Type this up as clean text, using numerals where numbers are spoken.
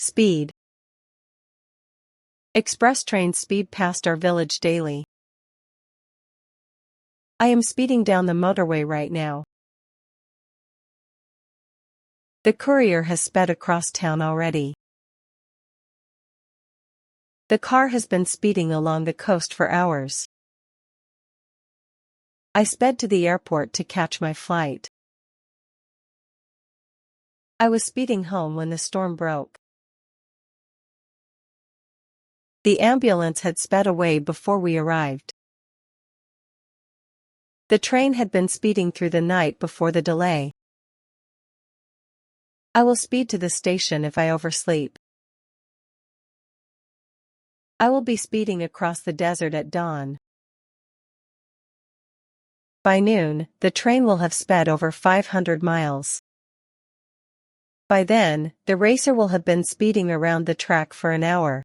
Speed. Express trains speed past our village daily. I am speeding down the motorway right now. The courier has sped across town already. The car has been speeding along the coast for hours. I sped to the airport to catch my flight. I was speeding home when the storm broke. The ambulance had sped away before we arrived. The train had been speeding through the night before the delay. I will speed to the station if I oversleep. I will be speeding across the desert at dawn. By noon, the train will have sped over 500 miles. By then, the racer will have been speeding around the track for an hour.